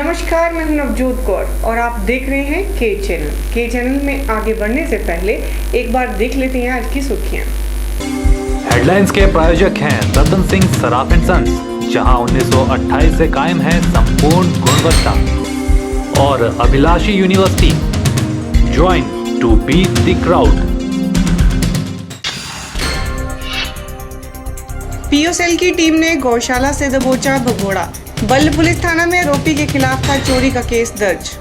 नमस्कार, मैं हूं नवजोत कौर और आप देख रहे हैं के चैनल में आगे बढ़ने से पहले एक बार देख लेते हैं आज की सुर्खियां। हेडलाइंस के प्रायोजक हैं रतन सिंह सराफ एंड सन्स, जहां 1928 से कायम है संपूर्ण गुणवत्ता, और Abhilashi University, join to beat the crowd. PO cell की टीम ने गौशाला से दबोचा भगोड़ा। बल्ह पुलिस थाना में आरोपी के खिलाफ था चोरी का केस दर्ज।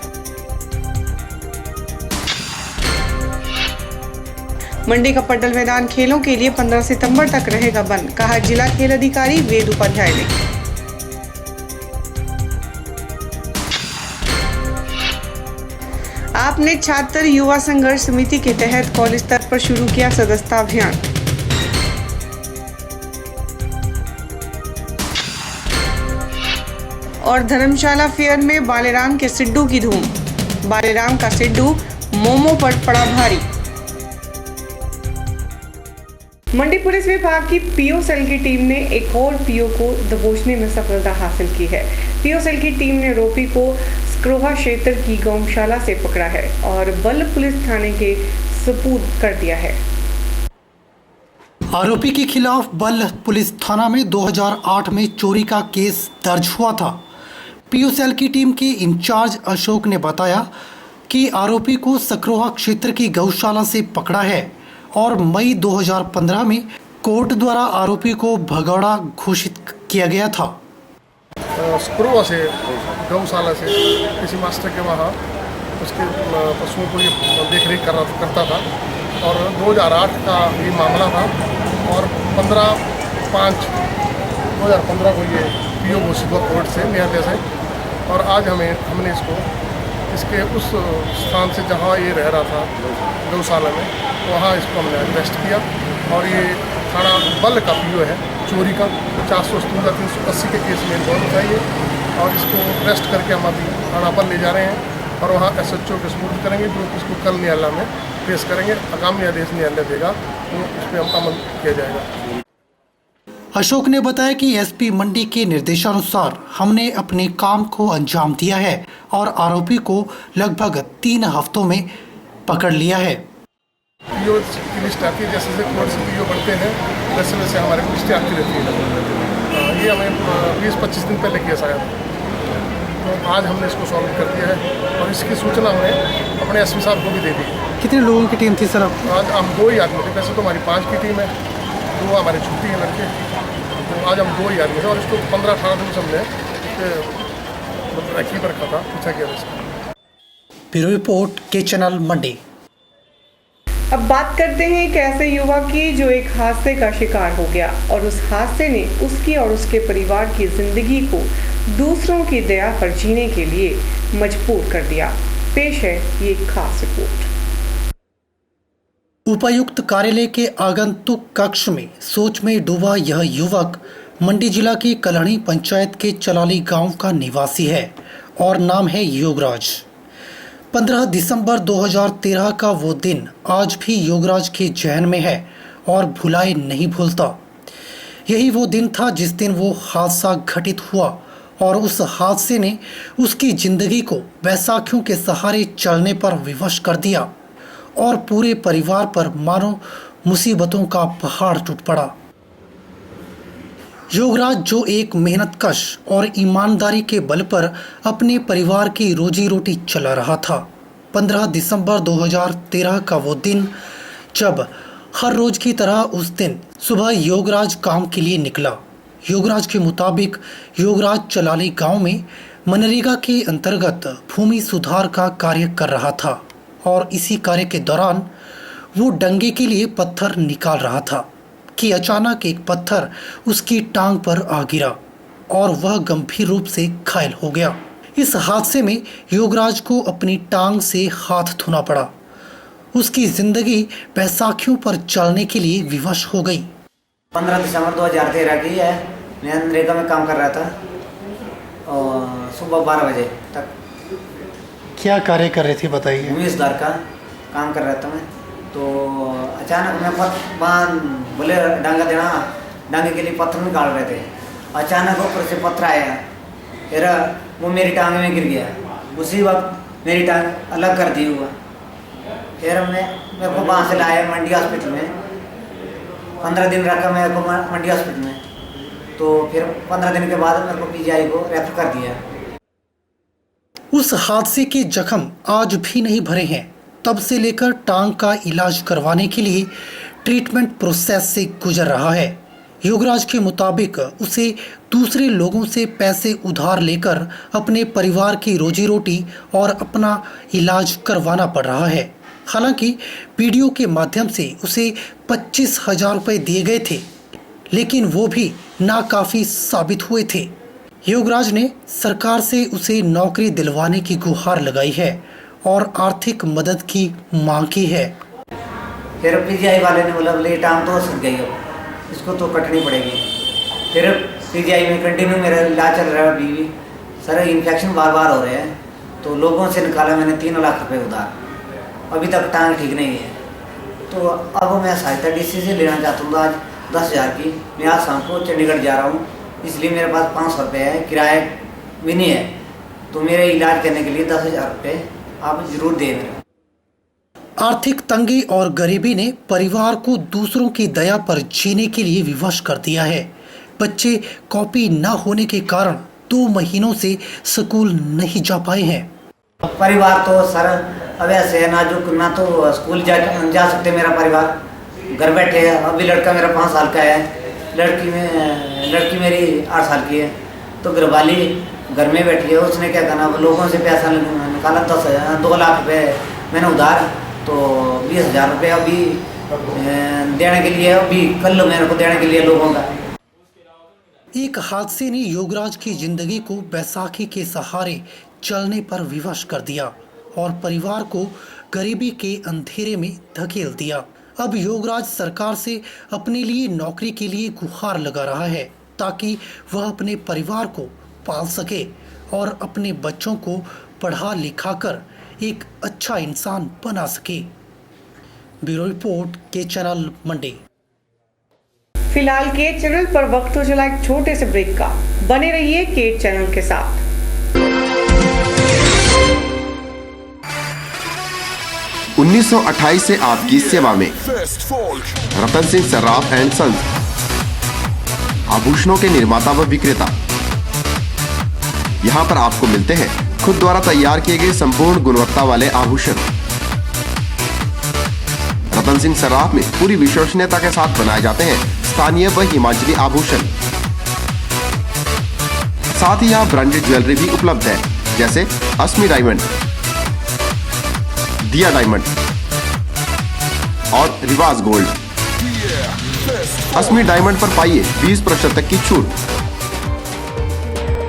मंडी का पड्डल मैदान खेलों के लिए 15 सितंबर तक रहेगा बंद, कहा जिला खेल अधिकारी वेद उपाध्याय ने। आपने छात्र युवा संघर्ष समिति के तहत कॉलेज स्तर पर शुरू किया सदस्यता अभियान। और धर्मशाला फेयर में बालेराम के सिड्डू की धूम। बालेराम का सिड्डू मोमो पर पड़ा भारी। मंडी पुलिस विभाग की पीओ सेल की टीम ने एक और पीओ को दबोचने में सफलता हासिल की है। पीओ सेल की टीम ने आरोपी को स्क्रोहा क्षेत्र की गौशाला से पकड़ा है और बल्ह पुलिस थाने के सुपुर्द कर दिया है। आरोपी के खिलाफ बल्ह पुलिस थाना में 2008 में चोरी का केस दर्ज हुआ था। पीओ सेल की टीम के इंचार्ज अशोक ने बताया कि आरोपी को सकरोहा क्षेत्र की गौशाला से पकड़ा है और मई 2015 में कोर्ट द्वारा आरोपी को भगौड़ा घोषित किया गया था। सकरोहा से गौशाला से किसी मास्टर के वहाँ उसके पशुओं को ये देख रेख करता था और 2008 का ये मामला था और 15/5/2015 को ये पीओ घोषित हुआ कोर्ट से, न्यायालय से। और आज हमने इसके उस स्थान से जहाँ ये रह रहा था गौशाला में, वहाँ इसको हमने अरेस्ट किया और ये थाना बल्ह का पीओ है, चोरी का 480 के केस में इन्वॉल्व था ये। और इसको अरेस्ट करके हम अभी थाना पर ले जा रहे हैं और वहाँ SHO के सुपुर्द करेंगे, जो इसको कल न्यायालय में पेश करेंगे। आगामी आदेश न्यायालय देगा तो उस पर अमल किया जाएगा। अशोक ने बताया कि एसपी मंडी के निर्देशानुसार हमने अपने काम को अंजाम दिया है और आरोपी को लगभग 3 हफ्तों में पकड़ लिया है। पीओ की लिस्ट आती है, जैसे कोर्ट से पीओ बढ़ते हैं वैसे वैसे हमारे लिस्टें आती रहती है। ये हमें 20-25 दिन पहले केस आया था, तो आज हमने इसको सॉल्व कर दिया है और इसकी सूचना हमने अपने एसपी साहब को भी दे दी। कितने लोगों की टीम थी सर आप? आज हम 2 ही आदमी थे, वैसे तो हमारी 5 की टीम है, 2 हमारे छुट्टी है लड़के, तो आज हम 2 ही आदमी थे और इसको 15-18 दिन से हमने रखी पर रखा था, पूछा गया इसका। ब्यूरो रिपोर्ट के चैनल मंडी। अब बात करते हैं एक ऐसे युवक की जो एक हादसे का शिकार हो गया और उस हादसे ने उसकी और उसके परिवार की जिंदगी को दूसरों की दया पर जीने के लिए मजबूर कर दिया। पेश है ये खास रिपोर्ट। उपायुक्त कार्यालय के आगंतुक कक्ष में सोच में डूबा यह युवक मंडी जिला की कलहणी पंचायत के चलाली गांव का निवासी है और नाम है योगराज। 15 दिसंबर 2013 का वो दिन आज भी योगराज के जहन में है और भुलाए नहीं भूलता। यही वो दिन था जिस दिन वो हादसा घटित हुआ और उस हादसे ने उसकी जिंदगी को बैसाखियों के सहारे चलने पर विवश कर दिया और पूरे परिवार पर मानो मुसीबतों का पहाड़ टूट पड़ा। योगराज जो एक मेहनतकश और ईमानदारी के बल पर अपने परिवार की रोजी रोटी चला रहा था। 15 दिसंबर 2013 का वो दिन जब हर रोज की तरह उस दिन सुबह योगराज काम के लिए निकला। योगराज के मुताबिक योगराज चलाली गांव में मनरेगा के अंतर्गत भूमि सुधार का कार्य कर रहा था और इसी कार्य के दौरान वो डंगे के लिए पत्थर निकाल रहा था कि अचानक एक पत्थर उसकी टांग पर आ गिरा और वह गंभीर रूप से घायल हो गया। इस हादसे में योगराज को अपनी टांग से हाथ धोना पड़ा। उसकी जिंदगी बैसाखियों पर चलने के लिए विवश हो गई। 15 दिसंबर 2013 की है। मैं मनरेगा में काम कर रहा था और सुबह 12 बजे तक। क्या कार्य कर रहे थे बताइए? भूमि सुधार का काम कर रहा था मैं। तो अचानक मैं बोले डांगा देना, डांगे के लिए पत्थर निकाल रहे थे। अचानक ऊपर से पत्थर आया, फिर वो मेरी टांग में गिर गया। उसी वक्त मेरी टांग अलग कर दी हुआ। फिर मेरे को वहाँ से लाया मंडी हॉस्पिटल में, 15 दिन रखा मेरे को मंडी हॉस्पिटल में। तो फिर 15 दिन के बाद मेरे को पीजीआई को रेफर कर दिया। उस हादसे के जख्म आज भी नहीं भरे हैं। तब से लेकर टांग का इलाज करवाने के लिए ट्रीटमेंट प्रोसेस से गुजर रहा है। योगराज के मुताबिक उसे दूसरे लोगों से पैसे उधार लेकर अपने परिवार की रोजी रोटी और अपना इलाज करवाना पड़ रहा है। हालांकि वीडियो के माध्यम से उसे 25,000 रुपये दिए गए थे, लेकिन वो भी नाकाफी साबित हुए थे। योगराज ने सरकार से उसे नौकरी दिलवाने की गुहार लगाई है और आर्थिक मदद की मांग की है। फिर पीजीआई वाले ने बोला बोले टांग तो सूख गई, अब इसको तो कटनी पड़ेगी। फिर पीजीआई में कंटिन्यू मेरा इलाज चल रहा है। अभी भी सर इन्फेक्शन बार बार हो रहे हैं, तो लोगों से निकाला मैंने 3 लाख रुपए उधार। अभी तक टांग ठीक नहीं है। तो अब मैं सहायता डीसी से लेना चाहता हूँ आज 10,000 की। मैं आज शाम को चंडीगढ़ जा रहा हूँ, इसलिए मेरे पास 500 रुपये है, किराया भी नहीं है। तो मेरे इलाज करने के लिए 10,000 रुपये आप जरूर दें मेरे। आर्थिक तंगी और गरीबी ने परिवार को दूसरों की दया पर जीने के लिए विवश कर दिया है। बच्चे कॉपी न होने के कारण 2 महीनों से स्कूल नहीं जा पाए हैं। परिवार तो सर अब ऐसे है ना तो स्कूल जा सकते मेरा परिवार, घर बैठे है। अभी लड़का मेरा 5 साल का है, लड़की मेरी 8 साल की है। तो घरवाली घर में बैठी है, उसने क्या करना, लोगों से पैसा निकाला 2 लाख रुपये मैंने उधार। तो 20,000 रुपये अभी देने के लिए, अभी कल मेरे को देने के लिए लोगों का। एक हादसे ने योगराज की जिंदगी को बैसाखी के सहारे चलने पर विवश कर दिया और परिवार को गरीबी के अंधेरे में धकेल दिया। अब योगराज सरकार से अपने लिए नौकरी के लिए गुहार लगा रहा है, ताकि वह अपने परिवार को पाल सके और अपने बच्चों को पढ़ा लिखाकर एक अच्छा इंसान बना सके। ब्यूरो रिपोर्ट के चैनल मंडी। फिलहाल के चैनल पर वक्त हो चला एक छोटे से ब्रेक का। बने रहिए के चैनल के साथ। 1928 से आपकी सेवा में रतन सिंह सर्राफ एंड सन्स, आभूषणों के निर्माता व विक्रेता। यहाँ पर आपको मिलते हैं खुद द्वारा तैयार किए गए संपूर्ण गुणवत्ता वाले आभूषण। रतन सिंह सर्राफ में पूरी विश्वसनीयता के साथ बनाए जाते हैं स्थानीय व हिमाचली आभूषण। साथ ही यहाँ ब्रांडेड ज्वेलरी भी उपलब्ध है, जैसे अस्मी डायमंड, दिया डायमंड और रिवाज गोल्ड। अस्मी डायमंड पर पाइए 20% तक की छूट।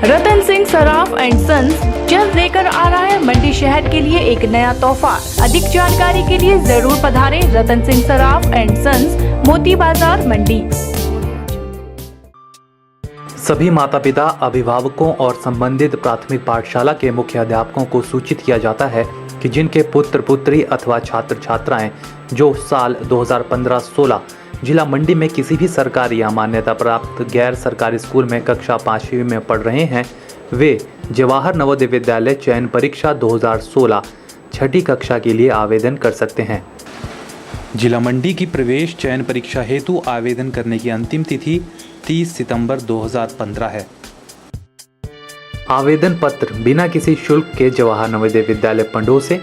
रतन सिंह सराफ एंड सन्स जल्द लेकर आ रहा है मंडी शहर के लिए एक नया तोहफा। अधिक जानकारी के लिए जरूर पधारें रतन सिंह सराफ एंड सन्स, मोती बाजार, मंडी। सभी माता पिता, अभिभावकों और संबंधित प्राथमिक पाठशाला के मुख्य अध्यापकों को सूचित किया जाता है कि जिनके पुत्र पुत्री अथवा छात्र छात्राएं जो साल 2015-16 जिला मंडी में किसी भी सरकारी या मान्यता प्राप्त गैर सरकारी स्कूल में कक्षा 5वीं में पढ़ रहे हैं, वे जवाहर नवोदय विद्यालय चयन परीक्षा 2016 छठी कक्षा के लिए आवेदन कर सकते हैं। जिला मंडी की प्रवेश चयन परीक्षा हेतु आवेदन करने की अंतिम तिथि 30 सितंबर 2015 है। आवेदन पत्र बिना किसी शुल्क के जवाहर नवोदय विद्यालय पंडोह से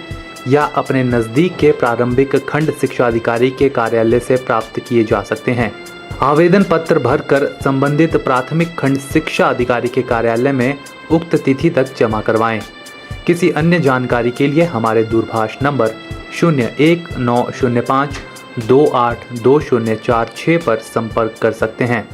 या अपने नज़दीक के प्रारंभिक खंड शिक्षा अधिकारी के कार्यालय से प्राप्त किए जा सकते हैं। आवेदन पत्र भरकर संबंधित प्राथमिक खंड शिक्षा अधिकारी के कार्यालय में उक्त तिथि तक जमा करवाएं। किसी अन्य जानकारी के लिए हमारे दूरभाष नंबर 019052822046 पर संपर्क कर सकते हैं।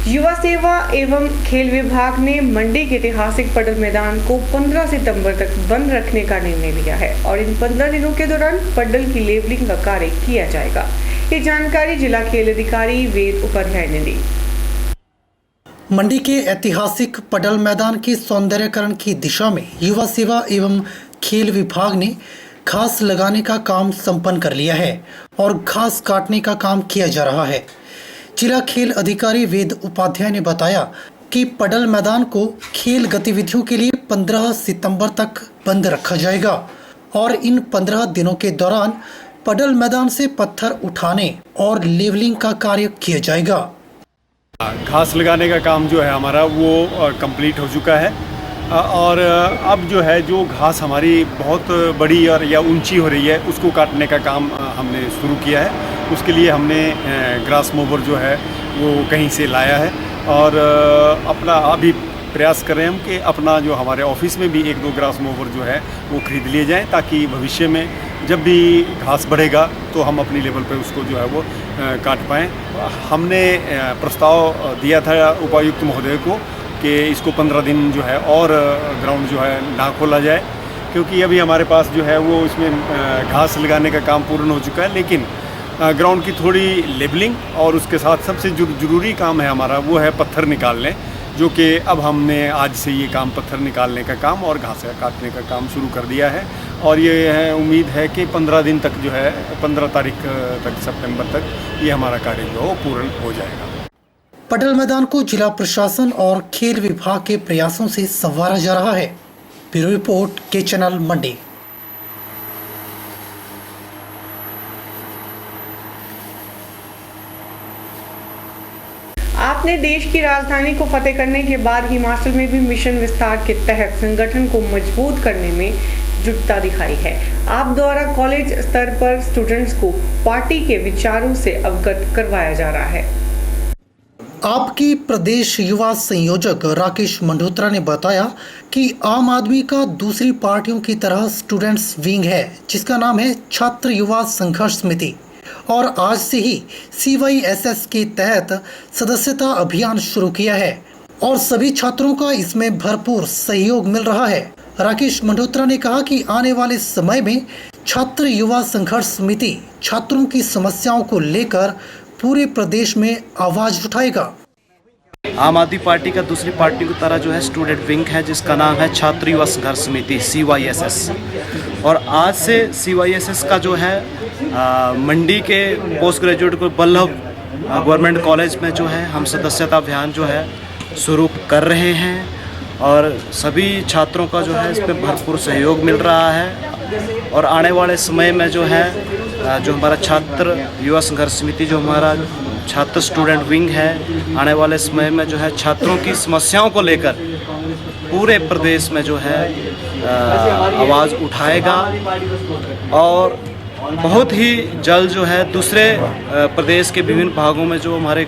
युवा सेवा एवं खेल विभाग ने मंडी के ऐतिहासिक पडल मैदान को 15 सितंबर तक बंद रखने का निर्णय लिया है और इन 15 दिनों के दौरान पडल की लेबलिंग का कार्य किया जाएगा। ये जानकारी जिला खेल अधिकारी वेद उपाध्याय ने दी। मंडी के ऐतिहासिक पडल मैदान के सौंदर्यकरण की दिशा में युवा सेवा एवं खेल विभाग ने घास लगाने का काम संपन्न कर लिया है और घास काटने का काम किया जा रहा है। जिला खेल अधिकारी वेद उपाध्याय ने बताया कि पडल मैदान को खेल गतिविधियों के लिए 15 सितंबर तक बंद रखा जाएगा और इन 15 दिनों के दौरान पडल मैदान से पत्थर उठाने और लेवलिंग का कार्य किया जाएगा। घास लगाने का काम जो है हमारा वो कंप्लीट हो चुका है और अब जो है जो घास हमारी बहुत बड़ी और या ऊंची हो रही है उसको काटने का काम हमने शुरू किया है। उसके लिए हमने ग्रास मोवर जो है वो कहीं से लाया है और अपना अभी प्रयास कर रहे हैं हम कि अपना जो हमारे ऑफिस में भी 1-2 ग्रास मोवर जो है वो खरीद लिए जाएं ताकि भविष्य में जब भी घास बढ़ेगा तो हम अपनी लेवल पे उसको जो है वो काट पाएँ। हमने प्रस्ताव दिया था उपायुक्त महोदय को कि इसको 15 दिन जो है और ग्राउंड जो है ना खोला जाए, क्योंकि अभी हमारे पास जो है वो इसमें घास लगाने का काम पूर्ण हो चुका है, लेकिन ग्राउंड की थोड़ी लेबलिंग और उसके साथ सबसे जरूरी काम है हमारा वो है पत्थर निकालने, जो कि अब हमने आज से ये काम पत्थर निकालने का काम और घास काटने का काम शुरू कर दिया है और ये है उम्मीद है कि 15 दिन तक जो है 15 तारीख तक सितंबर तक ये हमारा कार्य जो है पूर्ण हो जाएगा। पडल मैदान को जिला प्रशासन और खेल विभाग के प्रयासों से संवारा जा रहा है। ब्यूरो रिपोर्ट के चैनल मंडी। आपने देश की राजधानी को फतेह करने के बाद हिमाचल में भी मिशन विस्तार के तहत संगठन को मजबूत करने में जुटता दिखाई है। आप द्वारा कॉलेज स्तर पर स्टूडेंट्स को पार्टी के विचारों से अवगत करवाया जा रहा है। आपकी प्रदेश युवा संयोजक राकेश मंडोत्रा ने बताया कि आम आदमी का दूसरी पार्टियों की तरह स्टूडेंट्स विंग है जिसका नाम है छात्र युवा संघर्ष समिति और आज से ही CYSS के तहत सदस्यता अभियान शुरू किया है और सभी छात्रों का इसमें भरपूर सहयोग मिल रहा है। राकेश मंडोत्रा ने कहा कि आने वाले समय में छात्र युवा संघर्ष समिति छात्रों की समस्याओं को लेकर पूरे प्रदेश में आवाज उठाएगा। आम आदमी पार्टी का दूसरी पार्टी की तरह जो है स्टूडेंट विंग है जिसका नाम है छात्र युवा संघर्ष समिति CYSS और आज से CYSS का जो है मंडी के पोस्ट ग्रेजुएट को बल्लभ गवर्नमेंट कॉलेज में जो है हम सदस्यता अभियान जो है शुरू कर रहे हैं और सभी छात्रों का जो है इस पर भरपूर सहयोग मिल रहा है और आने वाले समय में जो है जो हमारा छात्र युवा संघर्ष समिति जो हमारा छात्र स्टूडेंट विंग है आने वाले समय में जो है छात्रों की समस्याओं को लेकर पूरे प्रदेश में जो है आवाज़ उठाएगा और बहुत ही जल्द जो है दूसरे प्रदेश के विभिन्न भागों में जो हमारे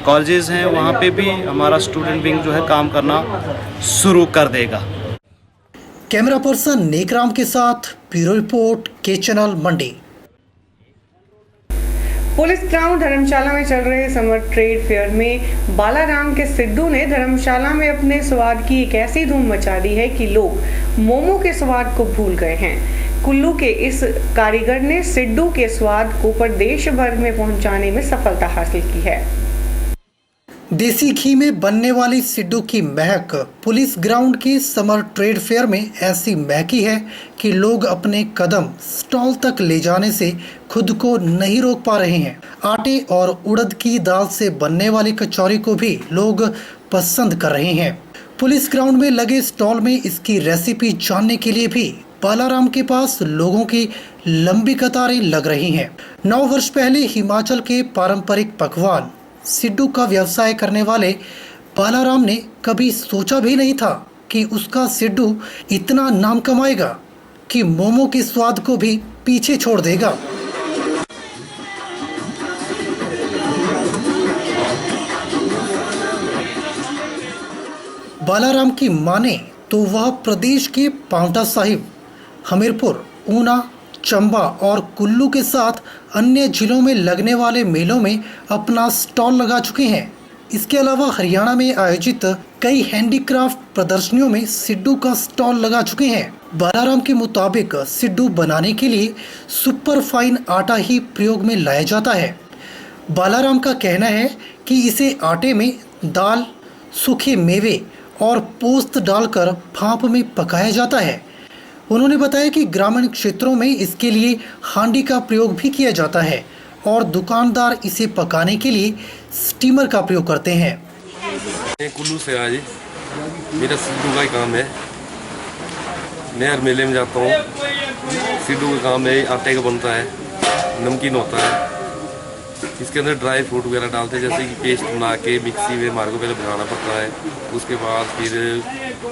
कॉलेजेस हैं वहाँ पे भी हमारा स्टूडेंट विंग जो है काम करना शुरू कर देगा। कैमरा पर्सन नेकराम के साथ ब्यूरो रिपोर्ट के चैनल मंडी। पुलिस ग्राउंड धर्मशाला में चल रहे समर ट्रेड फेयर में बालाराम के सिड्डू ने धर्मशाला में अपने स्वाद की एक ऐसी धूम मचा दी है कि लोग मोमो के स्वाद को भूल गए हैं। कुल्लू के इस कारीगर ने सिड्डू के स्वाद को प्रदेश भर में पहुंचाने में सफलता हासिल की है। देसी घी में बनने वाली सिड्डू की महक पुलिस ग्राउंड के समर ट्रेड फेयर में ऐसी महकी है कि लोग अपने कदम स्टॉल तक ले जाने से खुद को नहीं रोक पा रहे हैं। आटे और उड़द की दाल से बनने वाली कचौरी को भी लोग पसंद कर रहे हैं। पुलिस ग्राउंड में लगे स्टॉल में इसकी रेसिपी जानने के लिए भी बालाराम के पास लोगों की लंबी कतारें लग रही हैं। 9 वर्ष पहले हिमाचल के पारंपरिक पकवान सिड्डू का व्यवसाय करने वाले बालाराम ने कभी सोचा भी नहीं था कि उसका सिड्डू इतना नाम कमाएगा कि मोमो के स्वाद को भी पीछे छोड़ देगा। बालाराम की माने तो वह प्रदेश के पांवटा साहिब, हमीरपुर, ऊना, चंबा और कुल्लू के साथ अन्य जिलों में लगने वाले मेलों में अपना स्टॉल लगा चुके हैं। इसके अलावा हरियाणा में आयोजित कई हैंडीक्राफ्ट प्रदर्शनियों में सिड्डू का स्टॉल लगा चुके हैं। बालाराम के मुताबिक सिड्डू बनाने के लिए सुपर फाइन आटा ही प्रयोग में लाया जाता है। बालाराम का कहना है कि इसे आटे में दाल, सूखे मेवे और पोस्त डालकर भाप में पकाया जाता है। उन्होंने बताया कि ग्रामीण क्षेत्रों में इसके लिए हांडी का प्रयोग भी किया जाता है और दुकानदार इसे पकाने के लिए स्टीमर का प्रयोग करते हैं। मैं कुल्लू से आया जी, मेरा सिड्डू का ही काम है। मैं हर मेले में जाता हूँ। सिड्डू का काम है, आटे का बनता है, नमकीन होता है। इसके अंदर ड्राई फ्रूट वगैरह डालते हैं, जैसे कि पेस्ट बना के मिक्सी में हमारे को पहले बनाना पड़ता है। उसके बाद फिर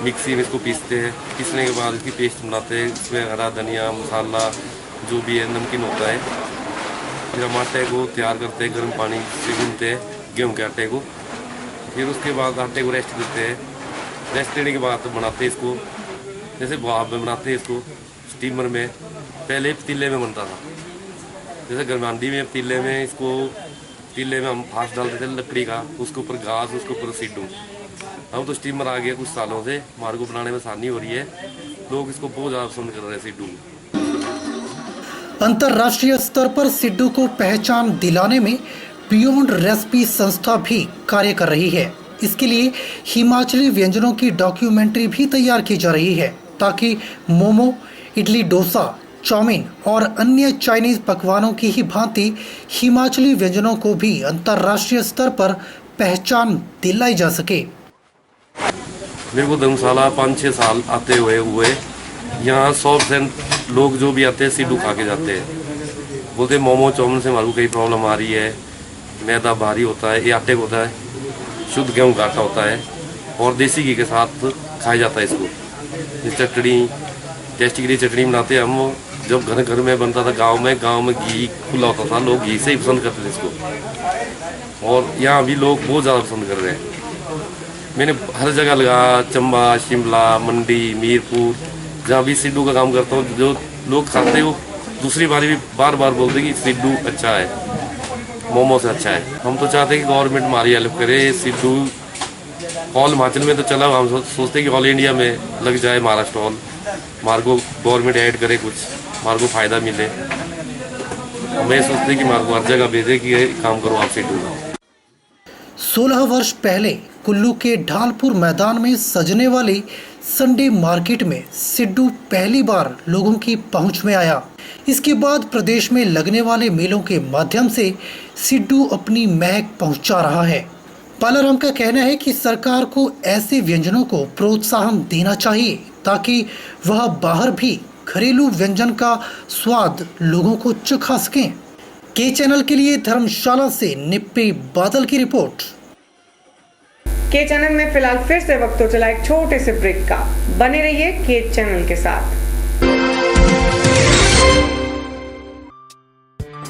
मिक्सी में इसको पीसते हैं। पीसने के बाद इसकी पेस्ट बनाते हैं। इसमें हरा धनिया, मसाला जो भी है, नमकीन होता है। फिर हम आटे को तैयार करते हैं, गर्म पानी से गूंथते हैं गेहूँ के आटे को। फिर उसके बाद आटे को रेस्ट देते हैं। रेस्ट देने के बाद बनाते हैं इसको, जैसे भाप में बनाते हैं इसको स्टीमर में। पहले पतीले में बनता था, जैसे गरमांडी में पतीले में, इसको पतीले में हम फास्ट डालते थे लकड़ी का, उसके ऊपर घास, उसके ऊपर सिड्डू। अब तो स्टीमर आ गया कुछ सालों से, हमारे को बनाने में आसानी हो रही है। लोग इसको बहुत ज़्यादा पसंद कर रहे हैं सिड्डू। अंतर्राष्ट्रीय स्तर पर सिड्डू को पहचान दिलाने में बियॉन्ड रेसिपी संस्था भी कार्य कर रही है। इसके लिए हिमाचली व्यंजनों की डॉक्यूमेंट्री भी तैयार की जा रही है, ताकि मोमो, इडली, डोसा, चाउमीन और अन्य चाइनीज पकवानों की ही भांति हिमाचली व्यंजनों को भी अंतर्राष्ट्रीय स्तर पर पहचान दिलाई जा सके। मेरे को धर्मशाला 5-6 साल आते हुए यहाँ 100% लोग जो भी आते हैं सिड्डू खा के जाते हैं। बोलते मोमो चाउमीन से हमारे को कई प्रॉब्लम आ रही है, मैदा भारी होता है, ये आटे का होता है, शुद्ध गेहूँ का आटा होता है और देसी घी के साथ खाया जाता है इसको। ये चटनी, टेस्टी के लिए चटनी बनाते हैं हम। जब घर घर में बनता था गांव में घी खुला होता था, लोग घी से ही पसंद करते थे इसको। और यहाँ भी लोग बहुत ज़्यादा पसंद कर रहे हैं। मैंने हर जगह लगा, चंबा, शिमला, मंडी, मीरपुर, जहाँ भी सिड्डू का काम करता हूँ, जो लोग खाते हैं वो दूसरी बारी भी बार बार बोलते हैं कि सिड्डू अच्छा है, मोमो से अच्छा है। हम तो चाहते हैं कि गवर्नमेंट हमारी हेल्प करे। सिड्डू ऑल हिमाचल में तो चला, हम सोचते हैं कि ऑल इंडिया में लग जाए हमारा स्टॉल। हमारे को गवर्नमेंट ऐड करे, कुछ हमारे को फ़ायदा मिले। मैं सोचते हैं कि हमारे को हर जगह भेजे कि ये काम करो आप सिड्डू का। 16 वर्ष पहले कुल्लू के ढालपुर मैदान में सजने वाली संडे मार्केट में सिड्डू पहली बार लोगों की पहुंच में आया। इसके बाद प्रदेश में लगने वाले मेलों के माध्यम से सिड्डू अपनी महक पहुंचा रहा है। बालाराम का कहना है कि सरकार को ऐसे व्यंजनों को प्रोत्साहन देना चाहिए, ताकि वह बाहर भी घरेलू व्यंजन का स्वाद लोगों को चखा सकें। के चैनल के लिए धर्मशाला से निप्पी बादल की रिपोर्ट। के चैनल में फिलहाल फिर से वक्त हो चला एक छोटे से ब्रेक का। बने रहिए के चैनल के साथ।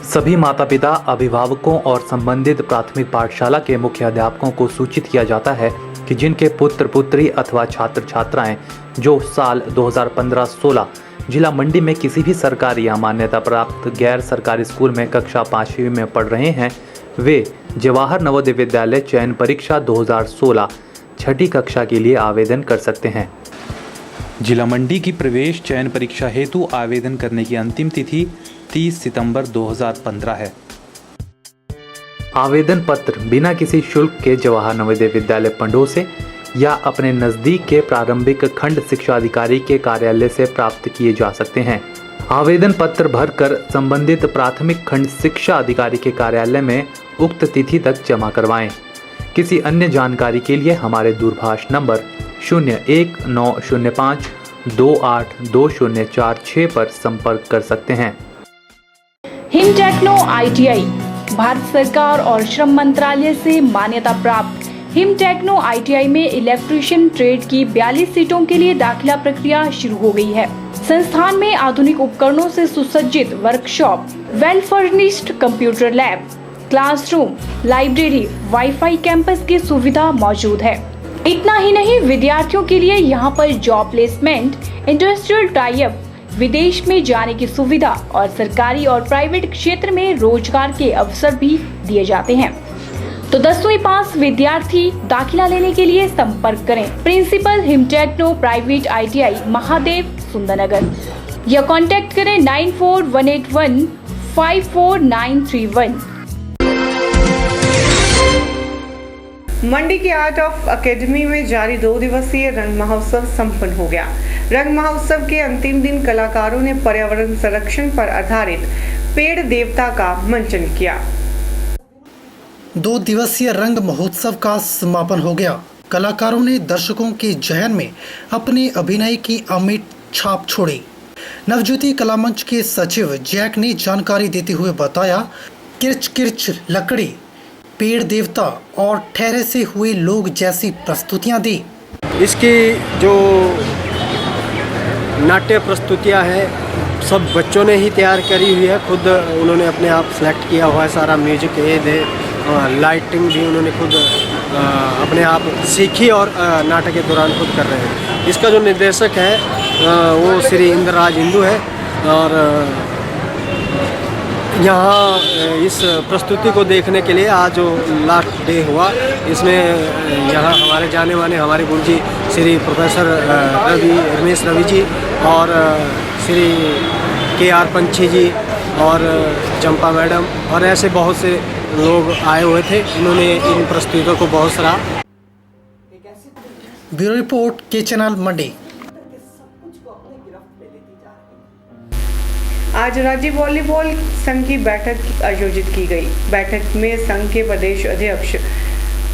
सभी माता पिता, अभिभावकों और संबंधित प्राथमिक पाठशाला के मुख्य अध्यापकों को सूचित किया जाता है कि जिनके पुत्र पुत्री अथवा छात्र छात्राएं जो साल 2015-16 जिला मंडी में किसी भी सरकारी या मान्यता प्राप्त गैर सरकारी स्कूल में कक्षा 5वीं में पढ़ रहे हैं, वे जवाहर नवोदय विद्यालय चयन परीक्षा 2016 छठी कक्षा के लिए आवेदन कर सकते हैं। जिला मंडी की प्रवेश चयन परीक्षा हेतु आवेदन करने की अंतिम तिथि 30 सितंबर 2015 है। आवेदन पत्र बिना किसी शुल्क के जवाहर नवोदय विद्यालय पंडोह से या अपने नज़दीक के प्रारंभिक खंड शिक्षा अधिकारी के कार्यालय से प्राप्त किए जा सकते हैं। आवेदन पत्र भरकर संबंधित प्राथमिक खंड शिक्षा अधिकारी के कार्यालय में उक्त तिथि तक जमा करवाएं। किसी अन्य जानकारी के लिए हमारे दूरभाष नंबर 019052822046 पर संपर्क कर सकते हैं। हिम टेक्नो ITI भारत सरकार और श्रम मंत्रालय से मान्यता प्राप्त हिम टेक्नो ITI में इलेक्ट्रीशियन ट्रेड की 42 सीटों के लिए दाखिला प्रक्रिया शुरू हो गई है। संस्थान में आधुनिक उपकरणों से सुसज्जित workshop, well furnished computer lab, classroom, library, wifi campus की सुविधा मौजूद है। इतना ही नहीं, विद्यार्थियों के लिए यहाँ पर job placement, industrial tie up, विदेश में जाने की सुविधा और सरकारी और प्राइवेट क्षेत्र में रोजगार के अवसर भी दिए जाते हैं। तो 10वीं पास विद्यार्थी दाखिला लेने के लिए संपर्क करें principal Him techno private ITI Mahadev Sundernagar या कांटेक्ट करें 9418154931। मंडी के आर्ट ऑफ एकेडमी में जारी 2 दिवसीय रंग महोत्सव संपन्न हो गया। रंग महोत्सव के अंतिम दिन कलाकारों ने पर्यावरण संरक्षण पर आधारित पेड़ देवता का मंचन किया। 2 दिवसीय रंग महोत्सव का समापन हो गया। कलाकारों ने दर्शकों के जहन में अपने अभिनय की अमिट छाप छोड़ी। नवज्योति कला मंच के सचिव जैक ने जानकारी देते हुए बताया, किर्च किर्च लकड़ी, पेड़ देवता और ठहरे से हुए लोग जैसी प्रस्तुतियां दी। इसकी जो नाट्य प्रस्तुतियां हैं सब बच्चों ने ही तैयार करी हुई है, खुद उन्होंने अपने आप सेलेक्ट किया हुआ है। सारा म्यूजिक एड है और लाइटिंग भी उन्होंने खुद अपने आप सीखी और नाटक के दौरान खुद कर रहे हैं। इसका जो निर्देशक है वो श्री इंद्रराज हिंदू है और यहाँ इस प्रस्तुति को देखने के लिए आज जो लास्ट डे हुआ, इसमें यहाँ हमारे जाने माने हमारे गुरुजी श्री प्रोफेसर रमेश रवि जी और श्री KR पंछी जी और चंपा मैडम और ऐसे बहुत से लोग आए हुए थे। इन्होंने इन प्रस्तुतियों को बहुत सराहा। ब्यूरो रिपोर्ट के चैनल मंडी। आज राज्य वॉलीबॉल संघ की बैठक आयोजित की गई। बैठक में संघ के प्रदेश अध्यक्ष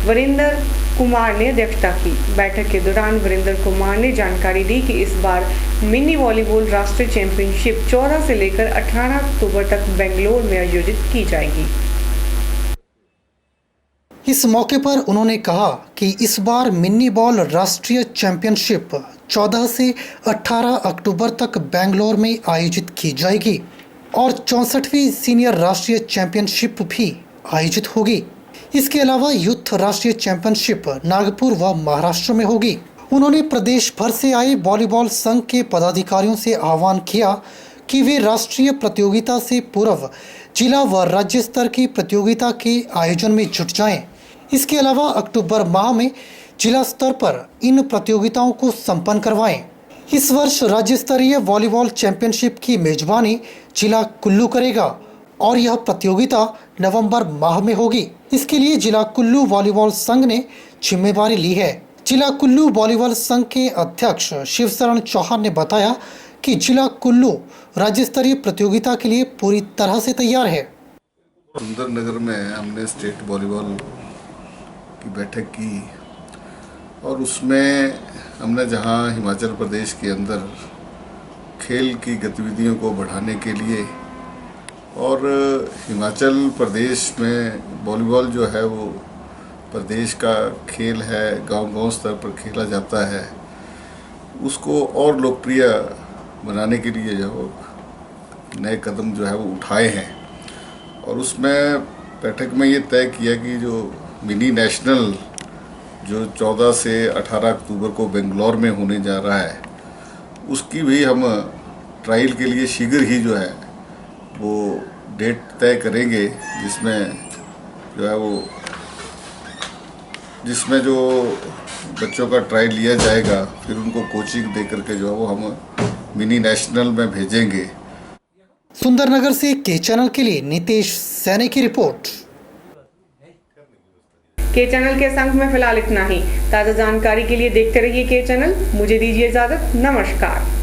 वरिंदर कुमार ने अध्यक्षता की। बैठक के दौरान वरिंदर कुमार ने जानकारी दी कि इस बार मिनी वॉलीबॉल राष्ट्रीय चैंपियनशिप 14 से लेकर 18 अक्टूबर तक बेंगलोर में आयोजित की जाएगी। इस मौके पर उन्होंने कहा कि इस बार मिनी बॉल राष्ट्रीय चैंपियनशिप 14 से 18 अक्टूबर तक बेंगलोर में आयोजित की जाएगी और 64वीं सीनियर राष्ट्रीय चैंपियनशिप भी आयोजित होगी। इसके अलावा यूथ राष्ट्रीय चैंपियनशिप नागपुर व महाराष्ट्र में होगी। उन्होंने प्रदेश भर से आए वॉलीबॉल संघ के पदाधिकारियों से आह्वान किया कि वे राष्ट्रीय प्रतियोगिता से पूर्व जिला व राज्य स्तर की प्रतियोगिता के आयोजन में जुट जाएं। इसके अलावा अक्टूबर माह में जिला स्तर पर इन प्रतियोगिताओं को संपन्न करवाएं। इस वर्ष राज्य स्तरीय वॉलीबॉल चैंपियनशिप की मेजबानी जिला कुल्लू करेगा और यह प्रतियोगिता नवंबर माह में होगी। इसके लिए जिला कुल्लू वॉलीबॉल संघ ने जिम्मेदारी ली है। जिला कुल्लू वॉलीबॉल संघ के अध्यक्ष शिवशरण चौहान ने बताया कि जिला कुल्लू राज्य स्तरीय प्रतियोगिता के लिए पूरी तरह से तैयार है। सुंदरनगर में हमने स्टेट वॉलीबॉल की बैठक की और उसमें हमने जहां हिमाचल प्रदेश के अंदर खेल की गतिविधियों को बढ़ाने के लिए और हिमाचल प्रदेश में वॉलीबॉल जो है वो प्रदेश का खेल है, गांव-गांव स्तर पर खेला जाता है, उसको और लोकप्रिय बनाने के लिए जो नए कदम जो है वो उठाए हैं। और उसमें बैठक में ये तय किया कि जो मिनी नेशनल जो 14 से 18 अक्टूबर को बेंगलोर में होने जा रहा है, उसकी भी हम ट्रायल के लिए शीघ्र ही जो है वो डेट तय करेंगे, जिसमें जो बच्चों का ट्रायल लिया जाएगा, फिर उनको कोचिंग दे करके जो है वो हम मिनी नेशनल में भेजेंगे। सुंदरनगर से के चैनल के लिए नितेश सैनी की रिपोर्ट। के चैनल के संघ में फिलहाल इतना ही। ताज़ा जानकारी के लिए देखते रहिए के चैनल। मुझे दीजिए इजाजत। नमस्कार।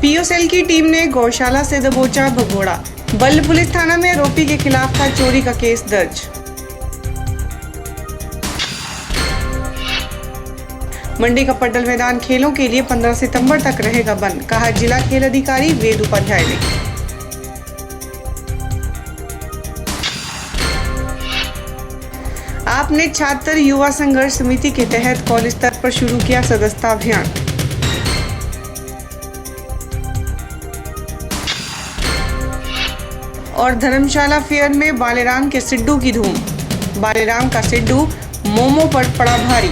पीओ सेल की टीम ने गौशाला से दबोचा भगोड़ा। बल्ह पुलिस थाना में आरोपी के खिलाफ था चोरी का केस दर्ज। मंडी का पड्डल मैदान खेलों के लिए 15 सितंबर तक रहेगा बंद, कहा जिला खेल अधिकारी वेद उपाध्याय ने। आपने छात्र युवा संघर्ष समिति के तहत कॉलेज स्तर पर शुरू किया सदस्यता अभियान। और धर्मशाला फेयर में बालेराम के सिड्डू की धूम। बालेराम का सिड्डू मोमो पर पड़ा भारी।